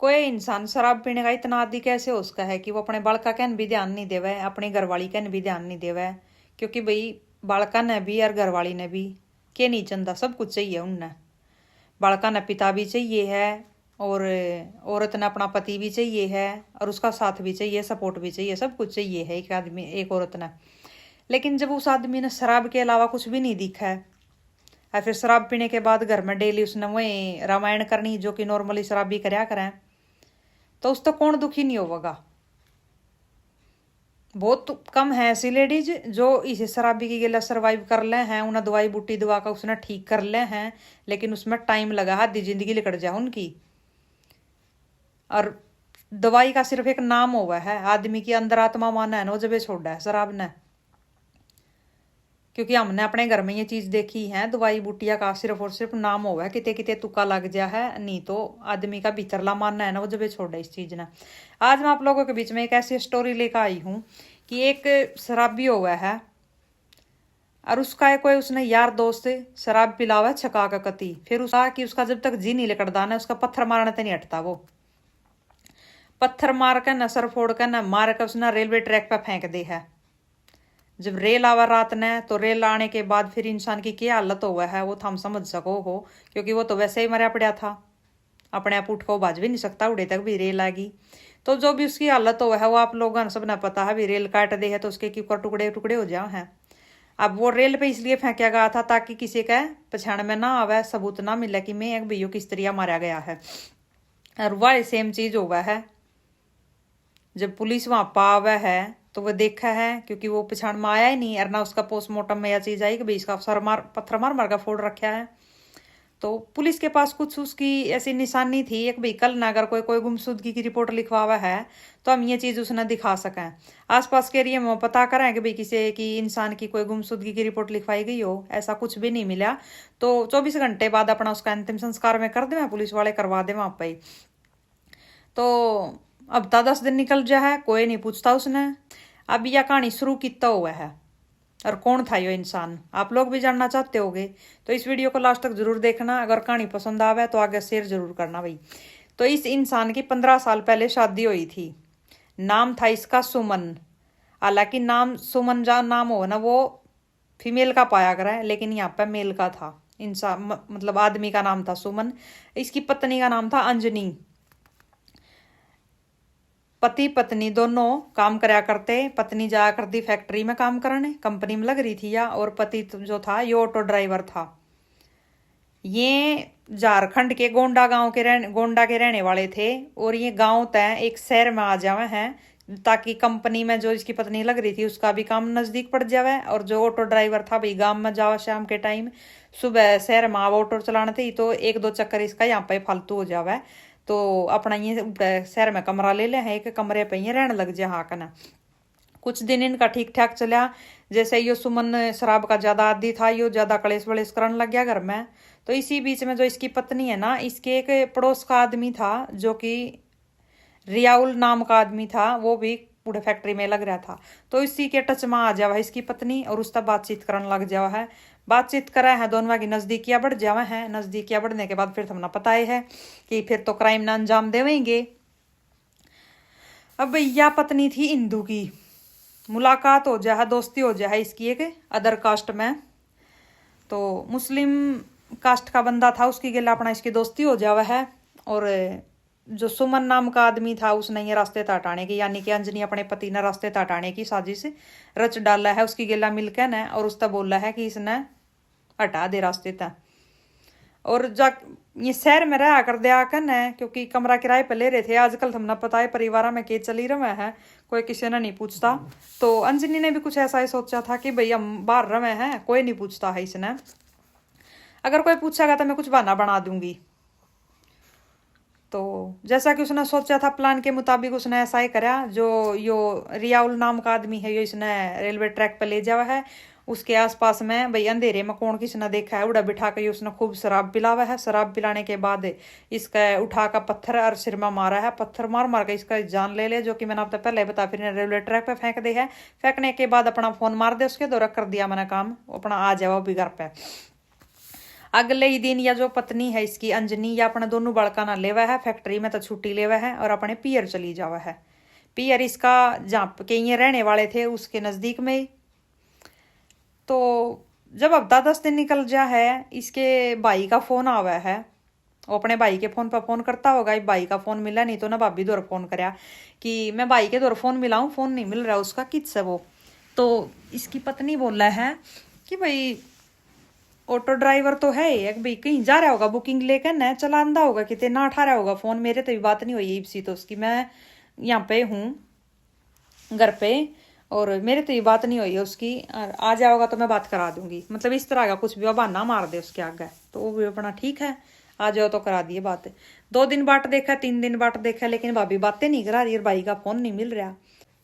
कोई इंसान शराब पीने का इतना आदी कैसे हो उसका है कि वो अपने बालका कहन भी ध्यान नहीं देवे, अपनी घरवाली कहन भी ध्यान नहीं देवे। क्योंकि भाई बालका ने भी और घरवाली ने भी के नहीं चंदा, सब कुछ चाहिए उनने। बालका ने पिता भी चाहिए है, और औरत ने अपना पति भी चाहिए है, और उसका साथ भी चाहिए, सपोर्ट भी चाहिए, सब कुछ चाहिए है एक आदमी एक औरत ने। लेकिन जब उस आदमी ने शराब के अलावा कुछ भी नहीं दिखा है, और फिर शराब पीने के बाद घर में डेली उसने वही रामायण करनी जो कि नॉर्मली शराबी करया करें, तो उस तो कौन दुखी नहीं होगा। बहुत कम है ऐसी लेडीज जो इस शराबी की गिला सरवाइव कर ले हैं, उन्हें दवाई बूटी दवा का उसने ठीक कर ले हैं, लेकिन उसमें टाइम लगा, आधी जिंदगी निकल जाए उनकी। और दवाई का सिर्फ एक नाम हुआ है, आदमी की अंदर आत्मा माना है ना, वो जब छोड़ा है शराब ने। क्योंकि हमने अपने घर में ये चीज देखी है, दवाई बूटिया का सिर्फ और सिर्फ नाम हुआ है, किते किते तुक्का लग जा है, नहीं तो आदमी का भीतरला मानना है ना, वो जब छोड़ा इस चीज ने। आज मैं आप लोगों के बीच में एक ऐसी स्टोरी लेकर आई हूं कि एक शराबी हुआ है, और उसका कोई उसने यार दोस्त शराब पिलावा छका का कति, फिर उसका कि उसका जब तक जी नहीं लिकड़दा ना, उसका पत्थर मारने तक नहीं हटता। वो पत्थर मार कर न सर फोड़ कर न मार कर उसने रेलवे ट्रैक पर फेंक दे है। जब रेल आवा रात ने, तो रेल आने के बाद फिर इंसान की क्या हालत हुआ है वो थम समझ सको हो, क्योंकि वो तो वैसे ही मरा पड़ा था, अपने आप उठ को बाज भी नहीं सकता, उड़े तक भी रेल आगी। तो जो भी उसकी हालत हुआ है वो आप लोगों ने सब ने पता है, भी रेल काट दे है तो उसके क्यों टुकड़े टुकड़े हो जाए हैं। अब वो रेल पे इसलिए फेंका गया था ताकि किसी का पछाण में ना आवे, सबूत ना मिले कि मैं एक भैया किस तरह मारा गया है। और वह सेम चीज हुआ है, जब पुलिस वहां पावा है तो वो देखा है, क्योंकि वो पछाण में आया ही नहीं, और ना उसका पोस्टमार्टम में यह चीज आई कि भाई इसका सर मार पत्थर मार मार का फोड़ रखा है। तो पुलिस के पास कुछ उसकी ऐसी निशानी थी एक भाई, कल ना अगर कोई कोई गुमशुदगी की रिपोर्ट लिखवावा है तो हम ये चीज उसने दिखा सकें। आसपास के एरिया में पता करें कि भाई किसी की इंसान की कोई गुमशुदगी की रिपोर्ट लिखवाई गई हो, ऐसा कुछ भी नहीं मिला। तो 24 घंटे बाद अपना उसका अंतिम संस्कार में कर दे, पुलिस वाले करवा दे वहां पर। तो अब ता 10 दिन निकल जा है, कोई नहीं पूछता उसने। अब यह कहानी शुरू कितना हुआ है और कौन था ये इंसान, आप लोग भी जानना चाहते होगे, तो इस वीडियो को लास्ट तक जरूर देखना। अगर कहानी पसंद आवे तो आगे शेयर जरूर करना भाई। तो इस इंसान की 15 साल पहले शादी हुई थी, नाम था इसका सुमन। हालांकि नाम सुमन जहाँ नाम हो ना वो फीमेल का पाया करा है, लेकिन यहाँ पे मेल का था। इंसान मतलब आदमी का नाम था सुमन, इसकी पत्नी का नाम था अंजनी। पति पत्नी दोनों काम करया करते, पत्नी जाया करती फैक्ट्री में काम करने, कंपनी में लग रही थी या, और पति जो था ये ऑटो ड्राइवर था। ये झारखंड के गोंडा के रहने वाले थे, और ये गांव तय एक शहर में आ जावे हैं ताकि कंपनी में जो इसकी पत्नी लग रही थी उसका भी काम नजदीक पड़ जावे, और जो ऑटो ड्राइवर था भाई गांव में जावा शाम के टाइम, सुबह शहर में आवा ऑटो चलाने थे, तो एक दो चक्कर इसका यहाँ पे फालतू हो जावे। तो अपना ये शहर में कमरा ले ले है, एक कमरे पे ये रहने लग जा हाँ कना। कुछ दिन इनका ठीक ठाक चला, जैसे यो सुमन शराब का ज्यादा आदी था, यो ज्यादा कलेश वलेश करने लग गया घर में। तो इसी बीच में जो इसकी पत्नी है ना, इसके एक पड़ोस का आदमी था जो कि रियाउल नाम का आदमी था, वो भी पूरे फैक्ट्री में लग रहा था। तो इसी के टच में आ जावा है इसकी पत्नी, और उसका बातचीत करने लग जावा है। बातचीत करा है, दोनों की नजदीकियां बढ़ जावा है। नजदीकियां बढ़ने के बाद फिर तुमने पता ही है कि फिर तो क्राइम ना अंजाम देवेंगे। अब यह पत्नी थी इंदू की, मुलाकात हो जाए, दोस्ती हो जाए इसकी एक अदर कास्ट में। तो मुस्लिम कास्ट का बंदा था, उसकी गिला अपना इसकी दोस्ती हो जावा है। और जो सुमन नाम का आदमी था उसने ये रास्ते हटाने की, यानी कि अंजनी अपने पति ने रास्ते हटाने की साजिश रच डाला है उसकी गिला मिलकर न, और उसका बोला है कि इसने हटा दे रास्ते तक। और जा ये शहर में रहा कर दिया कर न, क्योंकि कमरा किराए पे ले रहे थे। आजकल तुमने पता है परिवार में के चली रहे हैं, कोई किसी ने नहीं पूछता। तो अंजनी ने भी कुछ ऐसा ही सोचा था कि भाई हम बाहर रहे हैं, कोई नहीं पूछता है इसने, अगर कोई पूछेगा तो मैं कुछ बहाना बना दूंगी। तो जैसा कि उसने सोचा था प्लान के मुताबिक उसने ऐसा ही करा। जो यो रियाउल नाम का आदमी है, यो इसने रेलवे ट्रैक पे ले जावा है। उसके आसपास में भाई अंधेरे में कौन किसने देखा है, उड़ा बिठा कर उसने खूब शराब पिलावा है। शराब पिलाने के बाद इसका उठा कर पत्थर और सिर में मारा है, पत्थर मार मार कर इसका जान ले जो कि मैंने आपको पहले बता। फिर रेलवे ट्रैक पे फेंक दे है। फेंकने के बाद अपना फोन मार दे उसके, तो रख कर दिया मैंने काम, अपना आ जाओ भी घर पे। अगले ही दिन या जो पत्नी है इसकी अंजनी या अपना दोनों बड़का ना लेवा है, फैक्ट्री में तो छुट्टी लेवा है और अपने पियर चली जावा है। पियर इसका जहाँ के ये रहने वाले थे उसके नज़दीक में ही। तो जब हफ्ता 10 दिन निकल जा है, इसके भाई का फोन आवा है। वो अपने भाई के फोन पर फोन करता होगा, भाई का फोन मिला नहीं तो ना भाभी दौर फोन कराया कि मैं भाई के दौर फोन मिलाऊं, फोन नहीं मिल रहा उसका, किस है वो। तो इसकी पत्नी बोला है कि भाई ऑटो ड्राइवर तो है एक, भाई कहीं जा रहा होगा बुकिंग लेकर ना, चला आंदा होगा कितने ना उठा रहा होगा फोन, मेरे तो भी बात नहीं हुई इसी तो उसकी, मैं यहाँ पे हूँ घर पे और मेरे तो ये बात नहीं हुई है उसकी, और आ जाओगा तो मैं बात करा दूंगी, मतलब इस तरह का कुछ भी बहाना मार दे उसके आगे। तो वो भी अपना ठीक है, आ जाओ तो करा दिए बात। 2 दिन बाट देखा, 3 दिन बाट देखा, लेकिन भाभी बातें नहीं करा रही और भाई का फोन नहीं मिल रहा।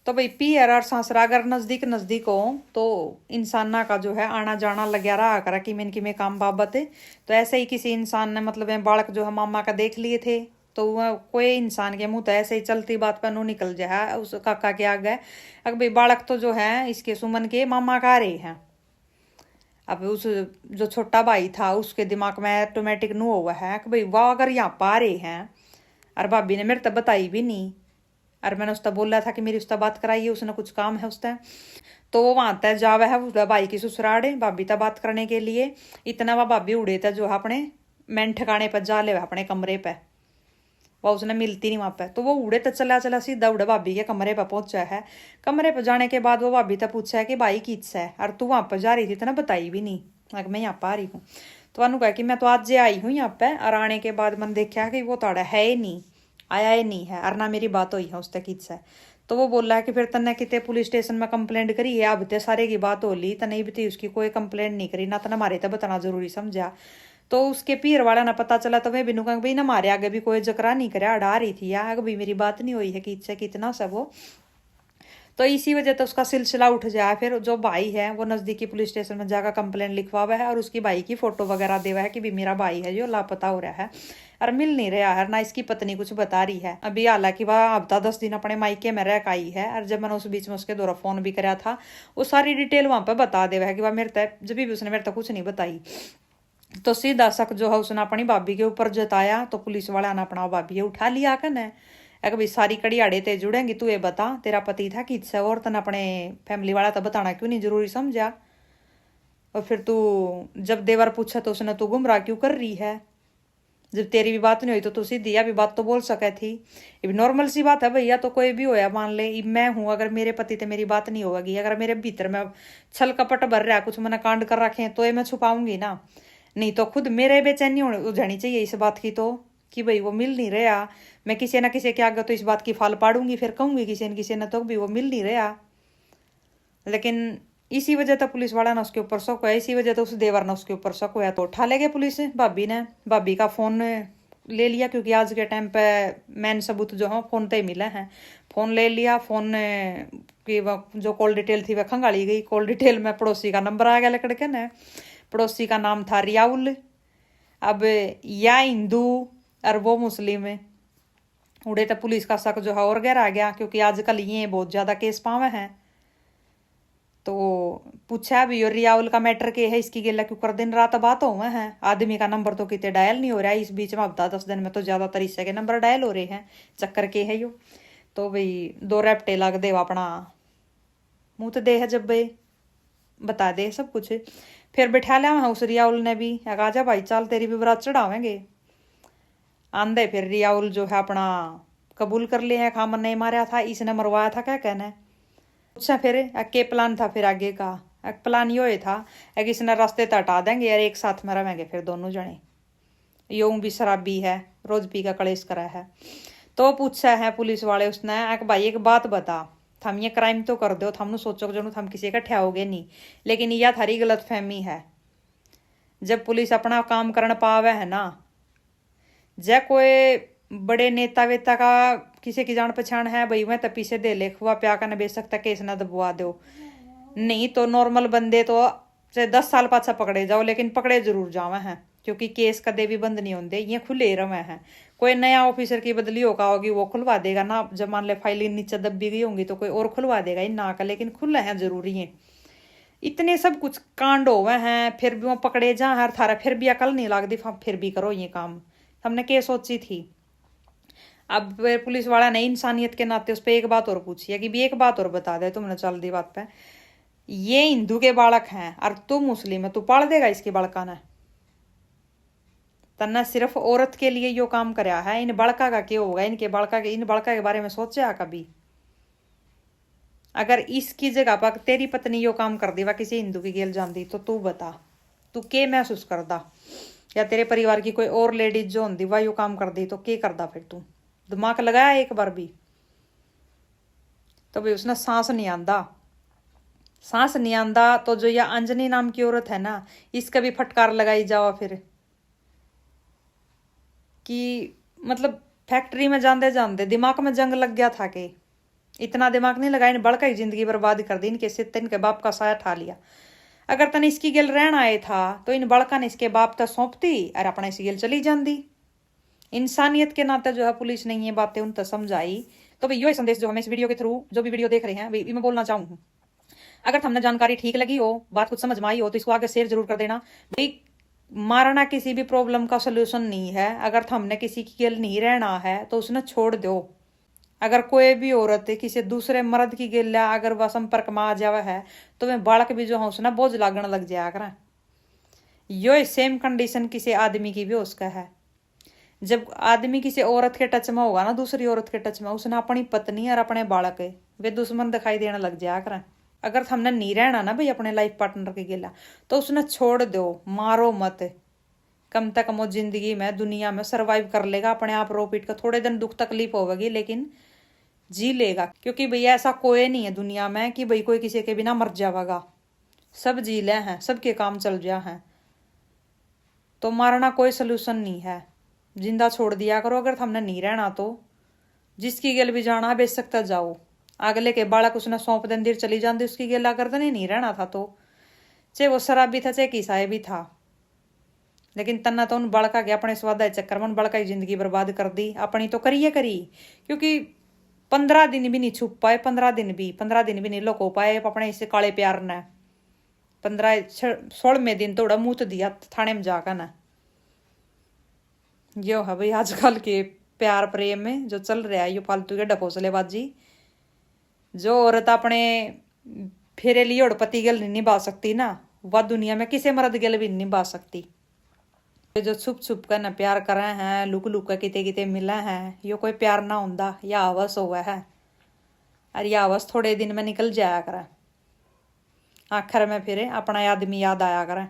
तो भाई पियर और सासरा अगर नजदीक नजदीक हो तो इंसाना का जो है आना जाना लगा रहा करा कि में काम बाबत है। तो ऐसे ही किसी इंसान ने मतलब बालक जो है मामा का देख लिए थे, तो वह कोई इंसान के मुंह तो ऐसे ही चलती बात पर नो निकल जाए उस काका के आगे, अब भाई बालक तो जो है इसके सुमन के मामा का रहे हैं। अब उस जो छोटा भाई था उसके दिमाग में ऑटोमेटिक नो हुआ है कि भाई वाह अगर यहाँ पा रहे हैं, और भाभी ने मेरे तब बताई भी नहीं, और मैंने उसका बोला था कि मेरी उसका बात कराइए, उसने कुछ काम है उसका। तो वो वहां तक जावा है उसका भाई की ससुराड़े भाभी तक बात करने के लिए। इतना वह भाभी उड़े था जो है अपने मैन ठिकाने पर जा ले अपने कमरे पे, वह उसने मिलती नहीं वहां पे। तो वो उड़े तो चला चला सीधा उड़े भाभी के कमरे पर पहुंचा है। कमरे पर जाने के बाद वो भाभी तक पूछा है कि भाई किस है, और तू वहां पर जा रही थी तो ना बताई भी नहीं, अगर मैं यहाँ पर आ रही हूँ। तो अनु कहा कि मैं तो आज आई हूँ यहाँ पे, और आने के बाद मैंने देखा कि वो ताड़ा है ही नहीं, आया ही नहीं है, और ना मेरी बात हुई है उससे किस है। तो वो बोल रहा है कि फिर तन्ने कितने पुलिस स्टेशन में कंप्लेंट करी है, अब ते सारे की बात हो ली तो नहीं भी उसकी कोई कंप्लेंट नहीं करी ना, तो हमारे तो बताना जरूरी समझा। तो उसके पीर वाला ना पता चला तो मैं बिनू कहा भाई ना मारे आगे भी कोई जकरा नहीं करे, अड़ा रही थी यार भाई मेरी बात नहीं हुई है कि इससे कितना सब हो। तो इसी वजह तो उसका सिलसिला उठ जाए। फिर जो भाई है वो नजदीकी पुलिस स्टेशन में जाकर कंप्लेंट लिखवावा है और उसकी भाई की फोटो वगैरह देवा है कि भी मेरा भाई है जो लापता हो रहा है और मिल नहीं रहा है, ना इसकी पत्नी कुछ बता रही है। अभी हालांकि वह हफ्ता 10 दिन अपने मायके में रह आई है, और जब मैंने उस बीच में उसके द्वारा फोन भी कराया था वो सारी डिटेल वहां पर बता देवा है कि वह मेरे तक जब भी उसने मेरे तक कुछ नहीं बताई। तो सीधा शक जो है उसने अपनी भाभी के ऊपर जताया। तो पुलिस वाला ने अपना भाभी उठा लिया कन भाई सारी कड़ियाड़े ते जुड़ेंगी, तू ये बता तेरा पति था किससे, और तन अपने फैमिली वाला तो बताना क्यों नहीं जरूरी समझा। और फिर तू जब देवर पूछा तो उसने तू गुमराह क्यों कर रही है, जब तेरी भी बात नहीं हुई तो तू सीधी या भी बात तो बोल सके थी। ये भी नॉर्मल सी बात है भैया, तो कोई भी होया मान ले मैं हूं, अगर मेरे पति ते मेरी बात नहीं होगी, अगर मेरे भीतर में छल कपट भर रहा कुछ मैंने कांड कर रखे हैं तो ये मैं छुपाऊंगी ना, नहीं तो खुद मेरे बेचैनी हो जानी चाहिए इस बात की तो कि भाई वो मिल नहीं रहा। मैं किसी ना किसी के आगे तो इस बात की फाल पाड़ूंगी, फिर कहूंगी किसी न किसी ने तो भी वो मिल नहीं रहा। लेकिन इसी वजह तो पुलिस वाला ने उसके ऊपर शक हुआ, इसी वजह तो उस देवर ने उसके ऊपर शक हुआ। तो उठा ले गए पुलिस भाभी ने, भाभी का फोन ले लिया क्योंकि आज के टाइम पे मेन सबूत जो है फोन पे ही मिले हैं। फोन ले लिया, फोन की जो कॉल डिटेल थी वह खंगाली गई। कॉल डिटेल में पड़ोसी का नंबर आ गया लकड़के ने, पड़ोसी का नाम था रियाउल। अब या हिंदू और वो मुस्लिम है उड़े तो पुलिस का शक जो है और गहरा गया, क्योंकि आजकल ये बहुत ज्यादा केस पावे हैं। तो पूछा भी और रियाउल का मैटर के है, इसकी गेला क्यों कर दिन रात बात हो है, आदमी का नंबर तो कितने डायल नहीं हो रहा है इस बीच में, हफ्ता 10 दिन में तो ज्यादातर इससे के नंबर डायल हो रहे हैं, चक्कर के है यो। तो भाई 2 रैप्टे लग दे अपना मुंह तो दे है जब भाई बता दे सब कुछ। फिर बैठा लिया वहां उस रियाउल ने भी, आजा भाई चल तेरी भी बरात चढ़ावेंगे। आंदे फिर रियाउल जो है अपना कबूल कर लिया है, खामन नहीं मारा था, इसने मरवाया था क्या कहना है। अच्छा फिर के प्लान था फिर आगे का, प्लान यो था कि इसने रास्ते तो हटा देंगे यार, एक साथ में रहेंगे फिर दोनों जने। यूं भी शराबी है, रोज पी का कलेश करा है। तो पूछा है पुलिस वाले उसने भाई एक बात बता, थम ये क्राइम तो कर दो, थम सोचो जो थम किसी का ठहरोगे नहीं, लेकिन यह थारी गलत फहमी है। जब पुलिस अपना काम करना पावे है ना, जय कोई बड़े नेता वेता का किसी की जान पहचान है भाई मैं तो पीछे दे ले खुआ प्या का न बेच सकता, केस ना दबवा दो, नहीं तो नॉर्मल बंदे तो चाहे 10 साल पाछा पकड़े जाओ लेकिन पकड़े जरूर जावे हैं, क्योंकि केस कदे भी बंद नहीं होते, ये खुले रवे हैं। कोई नया ऑफिसर की बदली होगा होगी वो खुलवा देगा ना, जब मान ले फाइल नीचे दबी गई होंगी तो कोई और खुलवा देगा इन ना का, लेकिन खुले हैं जरूरी है। इतने सब कुछ कांड हुए हैं, फिर भी वो पकड़े जा हर थारा फिर भी अकल नहीं लगती, फिर भी करो ये काम। हमने क्या सोची थी। अब पुलिस वाला ने इंसानियत के नाते उस पर एक बात और पूछी है कि भी एक बात और बता दे तुमने, चल दी बात पे, ये हिंदू के बालक हैं और तू मुस्लिम है, तू पाल देगा इसके बालका ने? तन्ना सिर्फ औरत के लिए यो काम कराया है, इन बालका का क्या होगा, इनके बालका के, इन बालका के बारे में सोचा कभी? अगर इसकी जगह पर तेरी पत्नी यो काम कर दी वा किसी हिंदू की गेल जाती, तो तू बता तू के महसूस करदा? या तेरे परिवार की कोई और लेडीज जो होंगी वह यो काम कर दी तो के करदा? फिर तू दिमाग लगाया एक बार भी? तो भाई उसने सांस नहीं आंदा, सांस नहीं आंदा तो जो यह अंजनी नाम की औरत है ना, इसका भी फटकार लगाई जावा फिर कि मतलब फैक्ट्री में जाते जाते दिमाग में जंग लग गया था कि इतना दिमाग नहीं लगा, इन बड़का ही जिंदगी बर्बाद कर दी, इनके सिर इनके बाप का साया ठा लिया। अगर तने इसकी गेल रहना आए था तो इन बड़का ने इसके बाप तक सौंपती और अपना इसी गेल चली जाती। इंसानियत के नाते जो है पुलिस ने ये बातें उन तक समझाई। तो भाई यो संदेश जो हमें इस वीडियो के थ्रू जो भी वीडियो देख रहे हैं मैं बोलना चाहूँ, अगर हमने जानकारी ठीक लगी हो, बात कुछ समझ में आई हो, तो इसको आगे शेयर जरूर कर देना। भाई मारना किसी भी प्रॉब्लम का सोल्यूशन नहीं है। अगर हमने किसी की गेल नहीं रहना है तो उसने छोड़ दो। अगर कोई भी औरत किसी दूसरे मर्द की गेला अगर वह संपर्क में आ जावा है तो वह बालक भी जो है उसने बोझ लागण लग जाया कर। यो सेम कंडीशन किसी आदमी की भी उसका है। जब आदमी किसी औरत के टच में होगा ना, दूसरी औरत के टच में, उसने अपनी पत्नी और अपने बालक वे दुश्मन दिखाई देने लग जाया कर। अगर हमने नहीं रहना ना भाई अपने लाइफ पार्टनर के गेला तो उसने छोड़ दो, मारो मत। कम से कम वो जिंदगी में दुनिया में सरवाइव कर लेगा, अपने आप रो पीट कर, थोड़े दिन दुख तकलीफ होगी लेकिन जी लेगा। क्योंकि भैया ऐसा कोई नहीं है दुनिया में कि भाई कोई किसी के बिना मर जाएगा। सब जी ले हैं, सबके काम चल जा हैं। तो मारना कोई सोल्यूशन नहीं है, जिंदा छोड़ दिया करो। अगर हमने नहीं रहना तो जिसकी गेल भी जाना बेच सकता जाओ। अगले के बालक उसने सौंप दिन देर चली जाती, उसकी गेल अगर नहीं रहना था तो चाहे वो शराबी था चाहे किसाए भी था, लेकिन तन्ना तो उन बड़का के अपने स्वादा चक्कर में बड़का की जिंदगी बर्बाद कर दी। अपनी तो करिए करी, क्योंकि 15 दिन भी नहीं छुप पाए, 15 दिन भी नहीं लुको पाए अपने इस काले प्यार ने। 16वें दिन थोड़ा मुंह दिया थाने में जाकर ना। यो है भाई आजकल के प्यार प्रेम में जो चल रहा है, यो फालतू के ढकोसलेबाजी। जो औरत अपने फेरे लिए और पति गल नहीं निभा सकती ना, वह दुनिया में किसी मर्द गल भी नहीं निभा सकती। जो छुप छुप कर ना प्यार करे हैं, लुक लुक कर किते किते मिले हैं, यो कोई प्यार ना होंदा, या आवस हुआ है। और यह आवस थोड़े दिन में निकल जाया करे, आखिर में फिर अपना आदमी याद आया करे।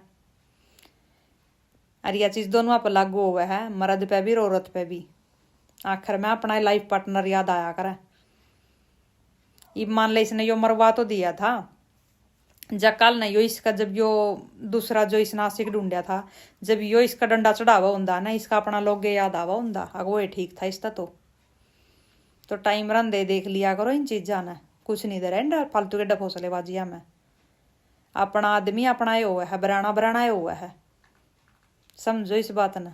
और यह चीज दोनों पर लागू हुआ है, मर्द पे भी औरत पे भी। आखिर में अपना लाइफ पार्टनर याद आया करे। ये मान ले इसने यो मरवा तो दिया था, कल ने यो इसका जब यो दूसरा जो इस नासिक ढूंढा था, जब यो इसका डंडा चढ़ावा होंदा ना, इसका अपना लोग याद आवा होंदा, अगो ये ठीक था इसका। तो टाइम रन दे देख लिया करो इन चीजा ने, कुछ नहीं दे रहा फालतू के डफोसलेबाजिया में। अपना आदमी अपना हुआ है, बराना बराना हुआ है, समझो इस बात ने।